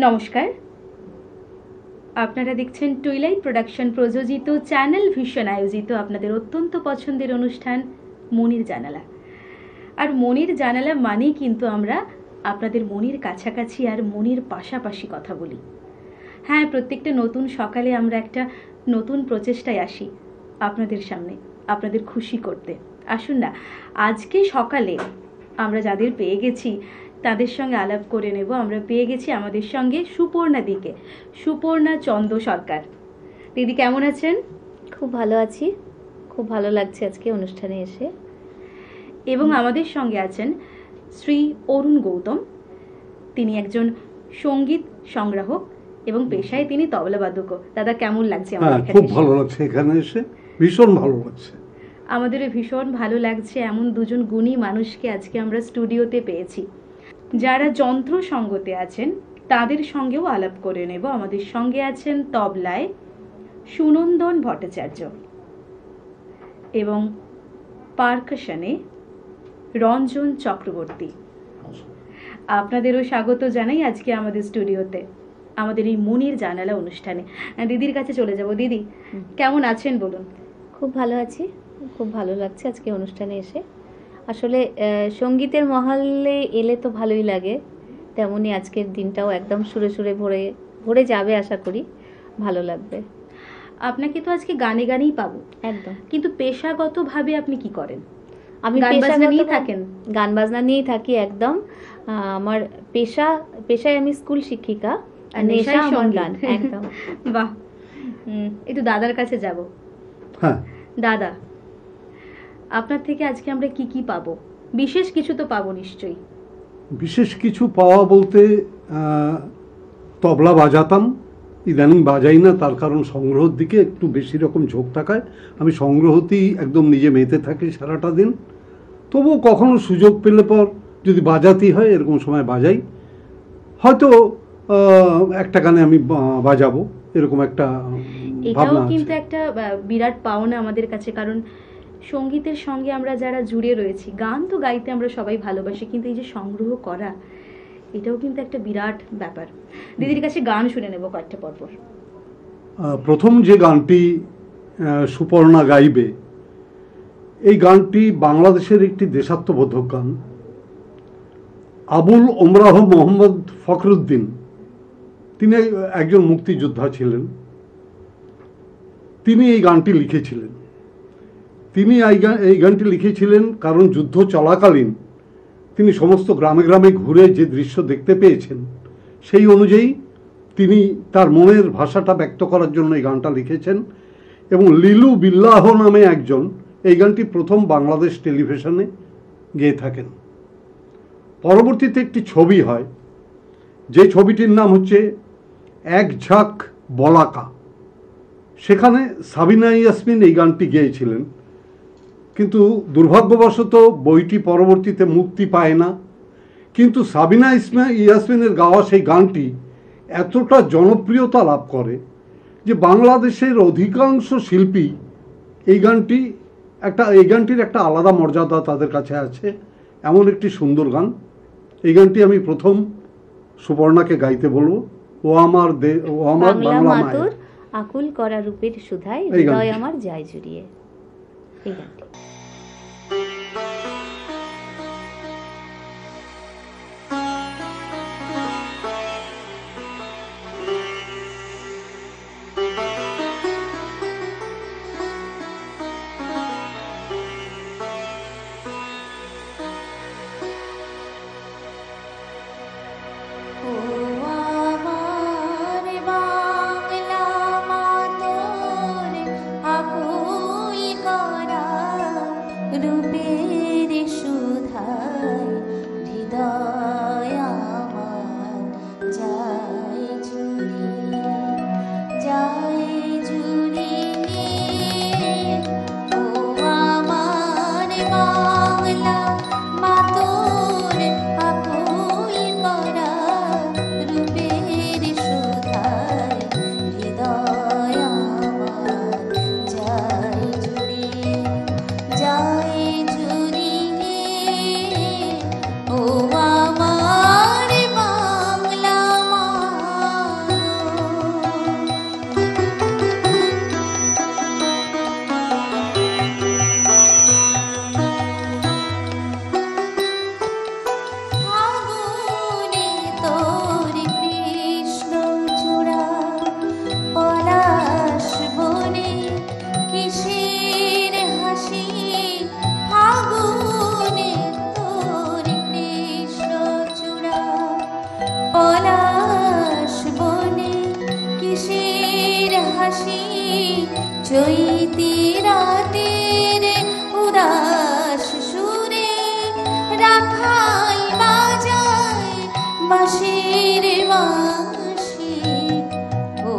নমস্কার, আপনারা দেখছেন টুইলাইট প্রোডাকশন প্রযোজিত চ্যানেল ভিশন আয়োজিত আপনাদের অত্যন্ত পছন্দের অনুষ্ঠান মনির জানালা। আর মনির জানালা মানেই কিন্তু আমরা আপনাদের মনির কাছাকাছি আর মনির পাশাপাশি কথা বলি। হ্যাঁ, প্রত্যেকটা নতুন সকালে আমরা একটা নতুন প্রচেষ্টায় আসি আপনাদের সামনে, আপনাদের খুশি করতে। আসুন না, আজকে সকালে আমরা যাদের পেয়ে গেছি তাদের সঙ্গে আলাপ করে নেব। আমরা পেয়ে গেছি আমাদের সঙ্গে সুপর্ণা দিকে, সুপর্ণা চন্দ্র সরকার। দিদি কেমন আছেন? খুব ভালো আছি, খুব ভালো লাগছে আজকে অনুষ্ঠানে এসে। এবং আমাদের সঙ্গে আছেন শ্রী অরুণ গৌতম। তিনি একজন সঙ্গীত সংগ্রাহক এবং পেশায় তিনি তবলাবাদকও। দাদা কেমন লাগছে? খুব ভালো লাগছে, এখানে এসে ভীষণ ভালো লাগছে। আমাদেরও ভীষণ ভালো লাগছে। এমন দুজন গুণী মানুষকে আজকে আমরা স্টুডিওতে পেয়েছি যারা যন্ত্র সঙ্গতে আছেন, তাদের সঙ্গেও আলাপ করে নেব। আমাদের সঙ্গে আছেন তবলায় সুনন্দন ভট্টাচার্য এবং পারকাশনে রঞ্জন চক্রবর্তী। আপনাদেরও স্বাগত জানাই আজকে আমাদের স্টুডিওতে, আমাদের এই মনির জানালা অনুষ্ঠানে। দিদির কাছে চলে যাব। দিদি কেমন আছেন বলুন? খুব ভালো আছি, খুব ভালো লাগছে আজকে অনুষ্ঠানে এসে। আসলে সঙ্গীতের মহলে এলে তো ভালোই লাগে, তেমনি আজকের দিনটাও একদম সুরে সুরে ভরে যাবে, আশা করি ভালো লাগবে। আপনাকে তো আজকে গানে গানেই পাবো একদম, কিন্তু পেশাগতভাবে আপনি কি করেন? আমি গান বাজনা নিয়েই থাকি একদম। আমার পেশায় আমি স্কুল শিক্ষিকা, আর নেশা আমার গান। একদম। বাহ, একটু দাদার কাছে যাব। হ্যাঁ দাদা, আপনার থেকে আজকে আমরা কি কি পাবো? বিশেষ কিছু তো পাবো নিশ্চয়ই। বিশেষ কিছু পাওয়া বলতে তবলা বাজাতাম, ইদানিং বাজাই না, তার কারণ সংগ্রহের দিকে একটু বেশি রকম ঝোঁক থাকায় আমি সংগ্রহতেই একদম নিজে মেতে থাকি সারাটা দিন। তবুও কখনো সুযোগ পেলে পর যদি বাজাতেই হয় এরকম সময় বাজাই। হয়তো একটা গানে আমি বাজাবো, এরকম একটা এটাও কিন্তু একটা বিরাট পাওনা আমাদের কাছে, কারণ সঙ্গীতের সঙ্গে আমরা যারা জুড়ে রয়েছি, গান তো গাইতে আমরা সবাই ভালোবাসি, কিন্তু এই যে সংগ্রহ করা, এটাও কিন্তু একটা বিরাট ব্যাপার। দিদির কাছে গান শুনে নেব কয়েকটা পরপর। প্রথম যে গানটি সুপর্ণা গাইবে, এই গানটি বাংলাদেশের একটি দেশাত্মবোধক গান। আবুল ওমরাহ মোহাম্মদ ফখরুদ্দিন, তিনি একজন মুক্তিযোদ্ধা ছিলেন, তিনি এই গানটি লিখেছিলেন। তিনি এই গানটি লিখেছিলেন কারণ যুদ্ধ চলাকালীন তিনি সমস্ত গ্রামে গ্রামে ঘুরে যে দৃশ্য দেখতে পেয়েছেন, সেই অনুযায়ী তিনি তার মনের ভাষাটা ব্যক্ত করার জন্য এই গানটা লিখেছেন। এবং লিলু বিল্লাহ নামে একজন এই গানটি প্রথম বাংলাদেশ টেলিভিশনে গেয়ে থাকেন। পরবর্তীতে একটি ছবি হয়, যে ছবিটির নাম হচ্ছে এক ঝাঁক বলাকা। সেখানে সাবিনা ইয়াসমিন এই গানটি গেয়েছিলেন, কিন্তু দুর্ভাগ্যবশত বইটি পরবর্তীতে মুক্তি পায় না। কিন্তু সাবিনা ইয়াসমিনের গাওয়া সেই গানটি এতটা জনপ্রিয়তা লাভ করে যে বাংলাদেশের অধিকাংশ শিল্পী এই গানটির একটা আলাদা মর্যাদা তাদের কাছে আছে। এমন একটি সুন্দর গান। এই গানটি আমি প্রথম সুপর্ণাকে গাইতে বলবো। ও আমার বাংলা মাতুর, আকুল করা রূপের সুধায় হৃদয় আমার যায় জুড়িয়ে, এই গানটি। আকুল করা প্রীতি রাতের উদাস সুরে রাখাল বাজায় বাঁশির বাঁশি। ও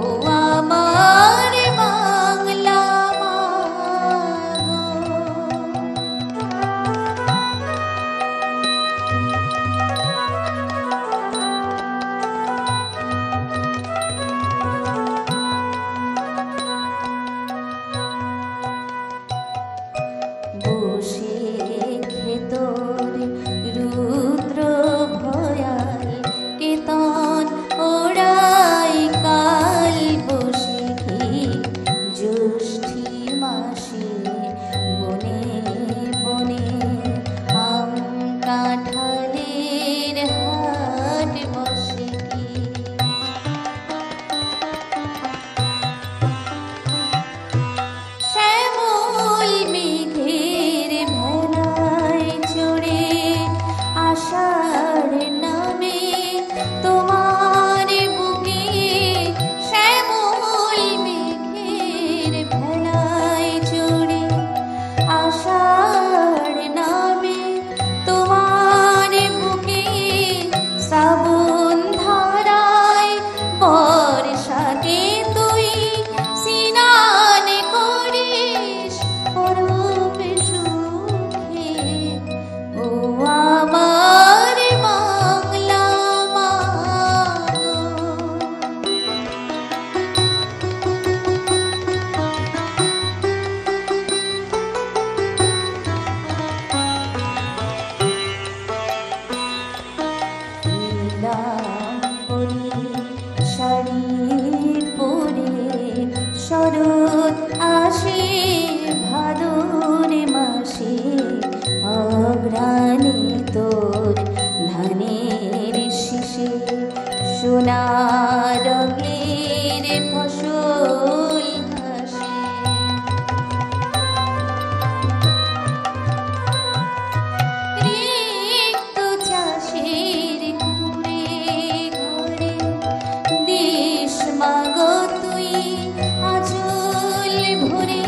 আমার বাংলা মা গো। বসে খেতর রুদ্র ভয়াল কেতন ওড়াই কাল বসে কি জ্যৈষ্ঠী মাসে বনে বনে আম কাঁঠালের হাট বসে কি। শ্যামল মেঘের ভেলায় চড়ে আষাঢ় নামে তোমার বুকে। শ্যামল মেঘের ভেলায় চড়ে আষাঢ় নামে তোমার বুকে। শ্রাবণ ধারায় বর্ষাতে তুই স্নান করিস পরম সুখে। ও আমার বাংলা মা নীলাম্বরী শাড়ি পরে শরৎ আসে ভাদর মাসে। অগ্রাণী তোর ধানের শীষে সোনা রঙের ফসল হাসে। রিক্ত চাষের কুঁড়ে ঘরে দিস মাগো তুই আঁচল ভরে।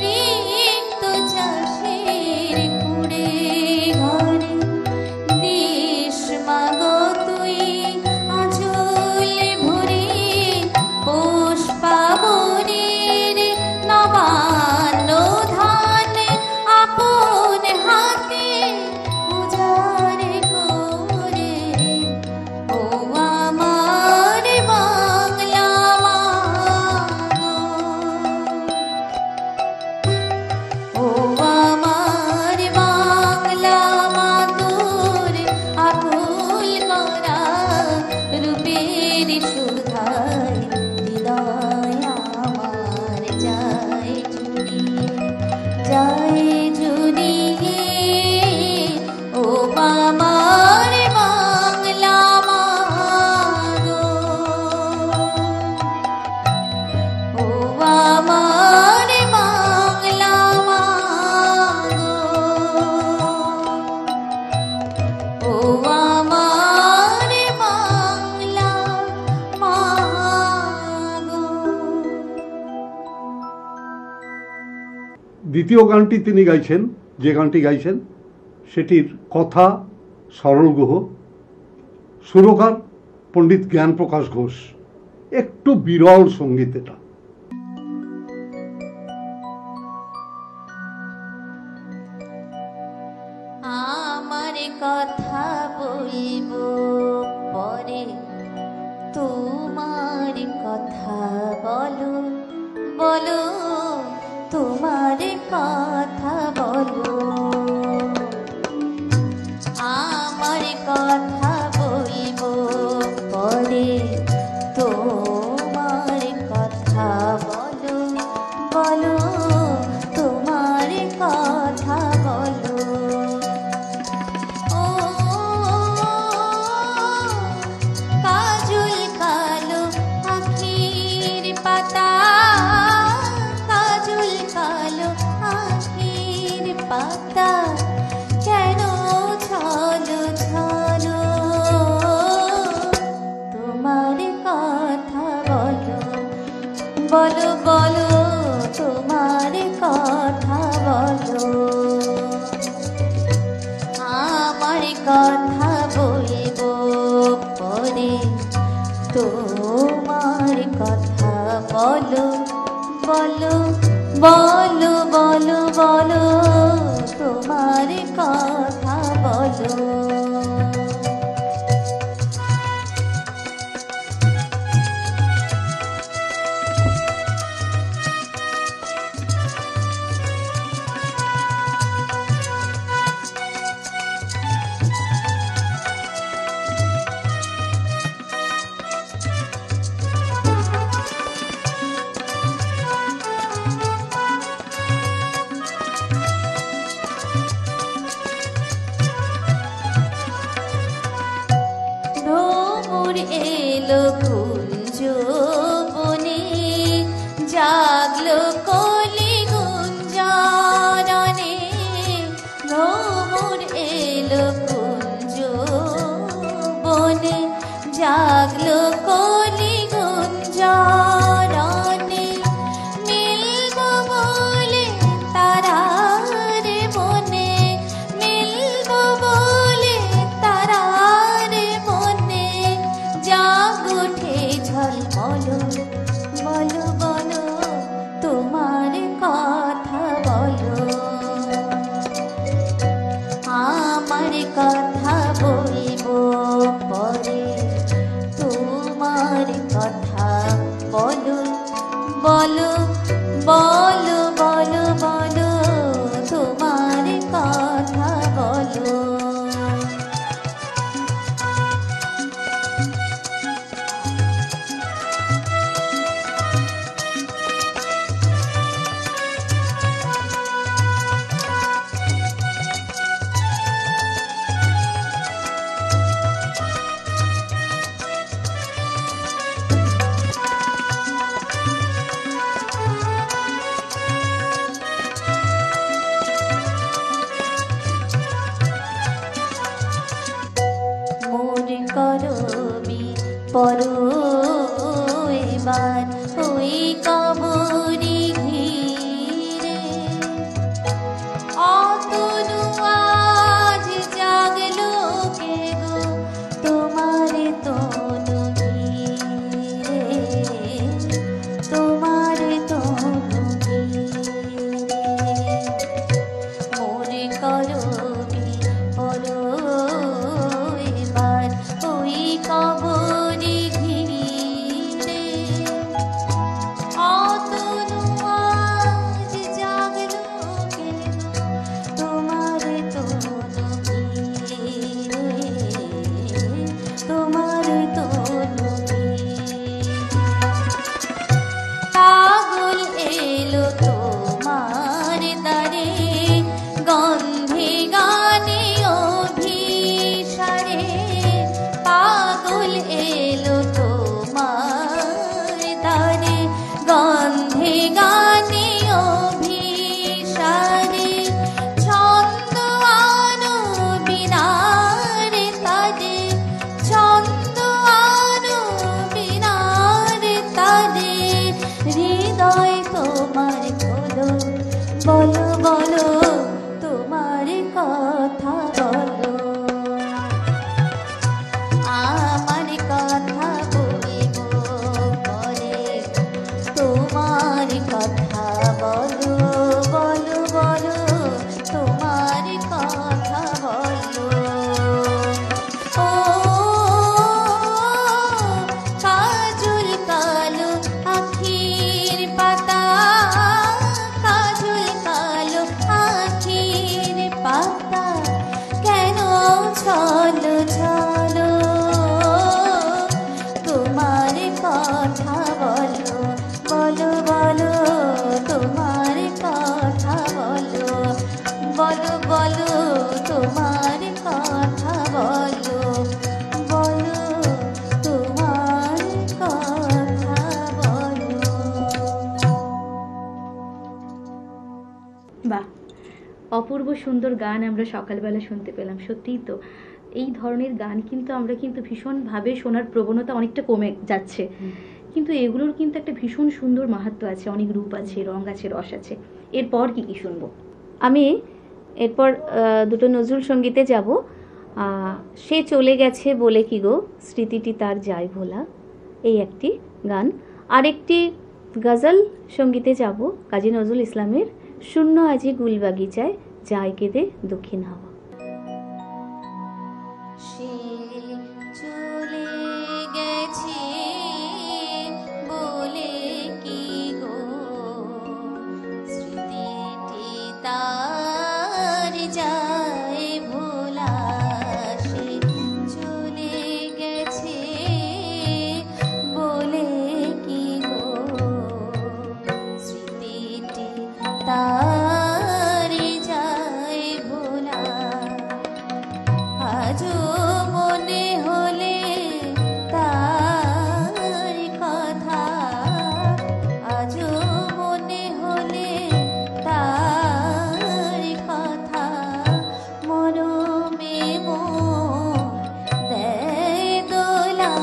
রিক্ত চাষের কুঁড়ে ঘরে দিস মাগো তুই আঁচল ভরে। পৌষ পাবনের নবান্ন ধান আপন হাতে উজাড় করে। ও আমার বাংলা মা ও আমার বাংলা মা তোর আকুল করা রূপের সুধায় হৃদয় আমার যায় জুড়িয়ে যায় জুড়িয়ে। ও আমার বাংলা মা গো। ও আমার বাংলা মা গো। ও আমার বাংলা মা গো। দ্বিতীয় গানটি তিনি গাইছেন, যে গানটি গাইছেন সেটির কথা সরল গুহ, সুরকার পণ্ডিত জ্ঞানপ্রকাশ ঘোষ। একটু বিরল সঙ্গীত এটা। আমার কথা বলবো পরে, তোমার কথা বলো বলো, তোমার কথা বলো। আমার কথা বলবো পরে, তোমার কথা বলো বলো, তোমার কথা বলো। ও কাজল কালো আখির পাতা, কাজল কালো আখির পাতা, কেন ছলো ছলো, তোমার কথা বলো বলো বলো, তোমার বলো আমার কথা বলবো পরে তোমার কথা বলো বলো বলো বলো বলো তোমার কথা বলো ভ্রমর এলো কুঞ্জ বনে জাগলো কলি গুঞ্জরণে ভ্রমর এলো কুঞ্জ বনে জাগলো কলি গুঞ্জরণে মিলবো বলে তারার মনে মিলবো বলে তারার মনে জাগ উঠে ঝলমল বলো বলো তোমার কথা বলো আমার কথা বলবো পরে তোমার কথা বলো বলো বলো বলো বলো তোমার কথা বলো মোর করবি পরো এবার ওই কবরি ঘিরে অতনু আজ জাগলো কে গো তোমার তনু ঘিরে তোমার তনু ঘিরে মোর করবি পরো এবার ওই কবরি ঘিরে অতনু আজ জাগলো কে গো তোমার তনু ঘিরে তোমার তনু ঘিরে পাগল এলো তোমার দ্বারে গন্ধে গানে অভিসারে পাগল এলো তোমার দ্বারে গন্ধে গানে অভিসারে ছন্দ আনো বিনারে তারে ছন্দ আনো বিনারে তারে হৃদয় তোমার খোলো বলো বলো তোমার কথা বলো আমার কথা বলবো পরে তোমার কথা বলো বলো বলো তোমার কথা বলো ও কাজল কালো আখির পাতা কাজল কালো আখির পাতা কেন চলো চলো তোমার কথা বলো বলো বলো তোমার কথা বলো বলো বলো তোমার কথা বলো বলো তোমার কথা বলো বাহ, অপূর্ব সুন্দর গান আমরা সকালবেলা শুনতে পেলাম। সত্যিই তো এই ধরনের গান কিন্তু আমরা কিন্তু ভীষণভাবে শোনার প্রবণতা অনেকটা কমে যাচ্ছে, কিন্তু এগুলোর কিন্তু একটা ভীষণ সুন্দর মাহাত্ম্য আছে, অনেক রূপ আছে, রং আছে, রস আছে। এরপর কি কি শুনবো? আমি এরপর দুটো নজরুল সঙ্গীতে যাব। সে চলে গেছে বলে কি গো, স্মৃতিটি তার যায় ভোলা, এই একটি গান। আরেকটি গজল সঙ্গীতে যাব কাজী নজরুল ইসলামের শূন্য আজি গুলবাগিচায় যায় কেঁদে দক্ষিণ হাওয়া। সে চলে গেছে বলে কি গো, স্মৃতিটি তার যায় ভোলা। সে চলে গেছে বলে কি গো, স্মৃতিটি তার যায় ভোলা। আজও মনে হলে তার কথা, আজও মনে হলে তার কথা, মরমে মন দেয় দোলা।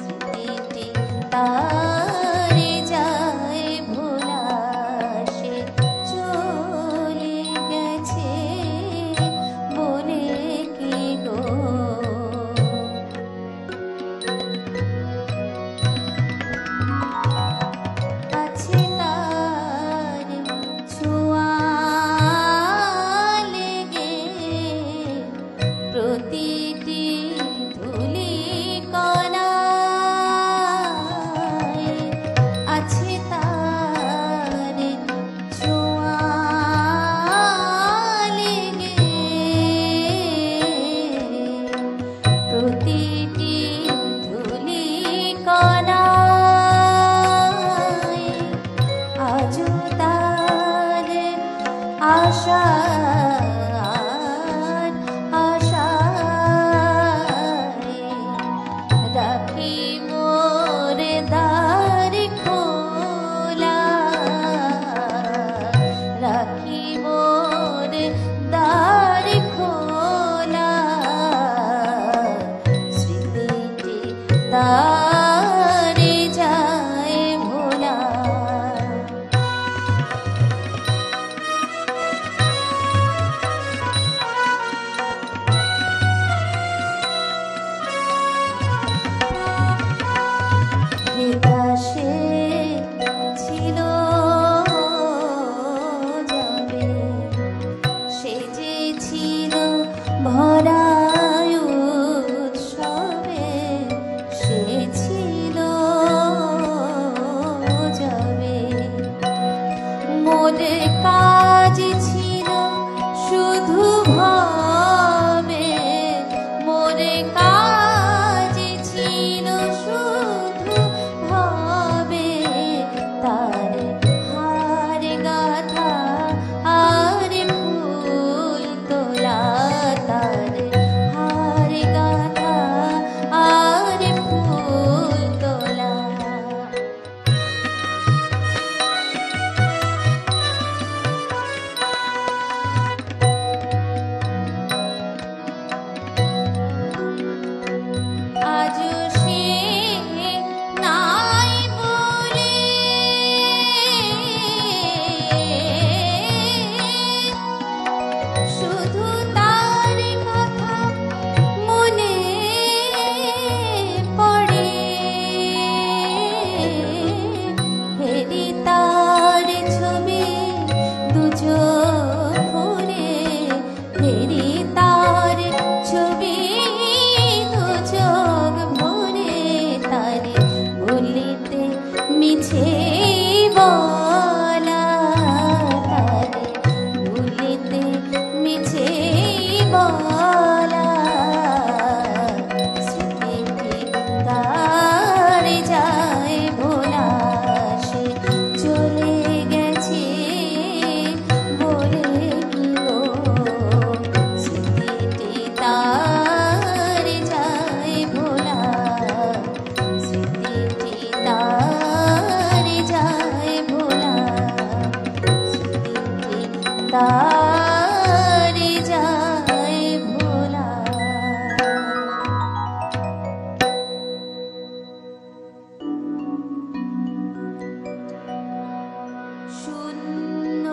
স্মৃতিটি তার যায় ভোলা। সে চলে গেছে বলে কি গো, আছে তার ছোঁয়া লেগে প্রতিটি ধূলি কণায়, আছে তার ছোঁয়া লেগে প্রতিটি ধূলি কণায়। আজও তার আশার আশায় রাখি মোর দ্বার খোলা, রাখি মোর দ্বার খোলা। স্মৃতিটি তার যায় ভোলা। বিকাশে ছিল যাবে, সে যে ছিল ভরায় উৎসবে, সে ছিল যাবে। মোর কাজ ছিল শুধু ভাবে, মোর কাজ ছিল শুধু ভাবে। তার হার গাথা আর ফুল তোলা, তার হার গাথা আর ফুল তোলা। আজও সে নাই বলে শুধু তার কথা মনে পড়ে। হেরি তার ছবি দুচোখ ভরে, হেরি তার ছবি দুচোখ ভরে। তারে বলিতে মিছে বলা, তারে বলিতে মিছে বলা। স্মৃতিটি তার যায় ভোলা। সে চলে গেছে বলে কি গো, স্মৃতিটি তার যায় ভোলা। স্মৃতিটি তার যায় ভোলা। স্মৃতিটি তার যায় ভোলা। শূন্য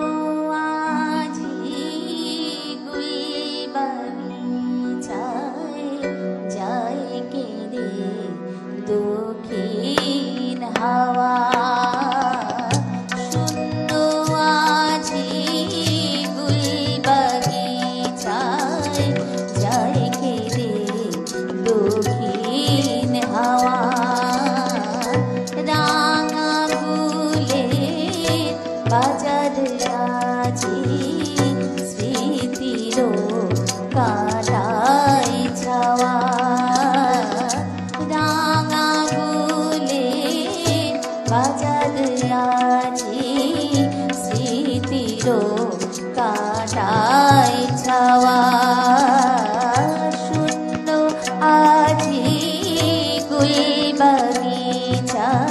বাজার আজি স্মৃতির কাটাই ছাওয়া রাঙা গুলে বাজার আজি স্মৃতির কাটাই ছাওয়া শূন্য আজি গুল বাগিচায়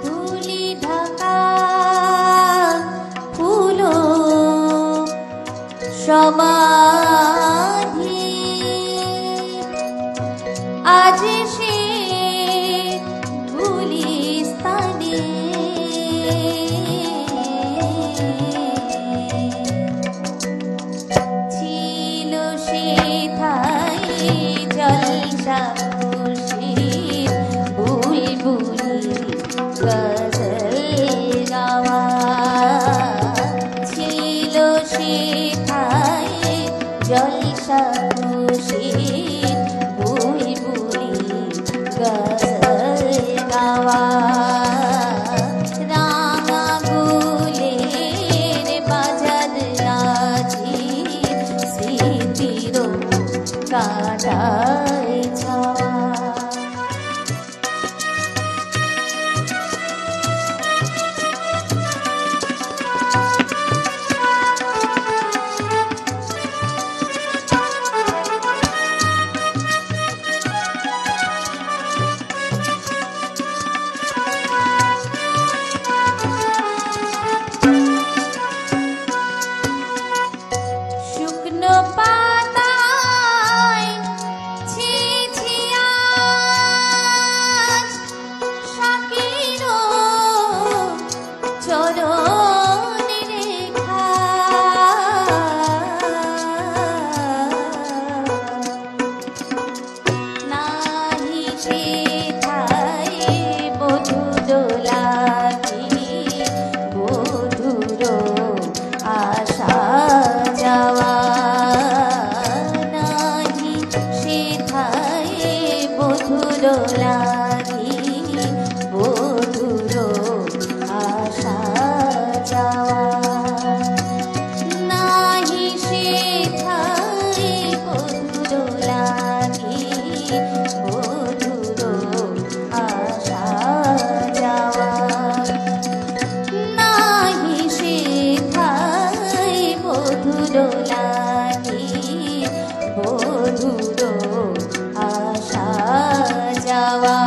ধুলি ঢাকা ফুলো সমাধি আজ সে গুলিস্তানে ছিল সে ঠাই জলসা গজল গাওয়া ছিল সেথায় জলসা খুশির বুলবুলি গজল গাওয়া রাঙা গুলের বাজার আজি স্মৃতির কাটাই ছাওয়া শুকনো পাতায় ছিছিয়া শাকিরো চরণ রেখা নাহি সেথায় বধুর লাগি বধুর আশা যাওয়া নাহি সেথায় বধুর লাগি বধুর আশা যাওয়া নাহি সেথায় বধুর লাগি বধুর আশা যাওয়া নাহি সেথায় বধুর লাগি বধুর আশা যাওয়া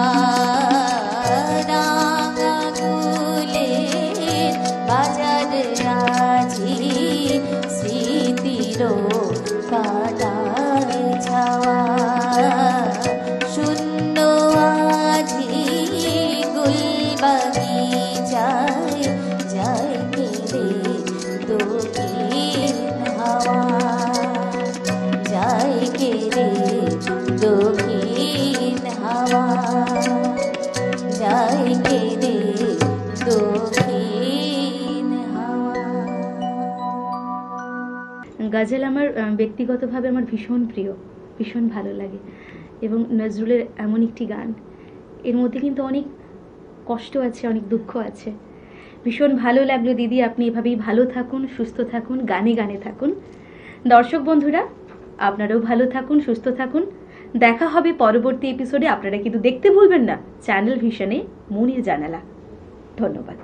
রাঙা গুলের বাজার আজি স্মৃতির কাটাই ছাওয়া শূন্য আজি গুল বাগিচায় যায় কেড়ে দক্ষিণ হাওয়া যায় কেড়ে দক্ষিণ হাওয়া যায় কেড়ে দক্ষিণ হাওয়া। গজল আমার ব্যক্তিগতভাবে আমার ভীষণ প্রিয়, ভীষণ ভালো লাগে। এবং নজরুলের এমন একটি গান, এর মধ্যে কিন্তু অনেক কষ্ট আছে, অনেক দুঃখ আছে। ভীষণ ভালো লাগলো দিদি, আপনি এভাবেই ভালো থাকুন, সুস্থ থাকুন, গানে গানে থাকুন। দর্শক বন্ধুরা, আপনারাও ভালো থাকুন, সুস্থ থাকুন। দেখা হবে পরবর্তী এপিসোডে। আপনারা কিন্তু দেখতে ভুলবেন না চ্যানেল ভিশনে মনির জানালা। ধন্যবাদ।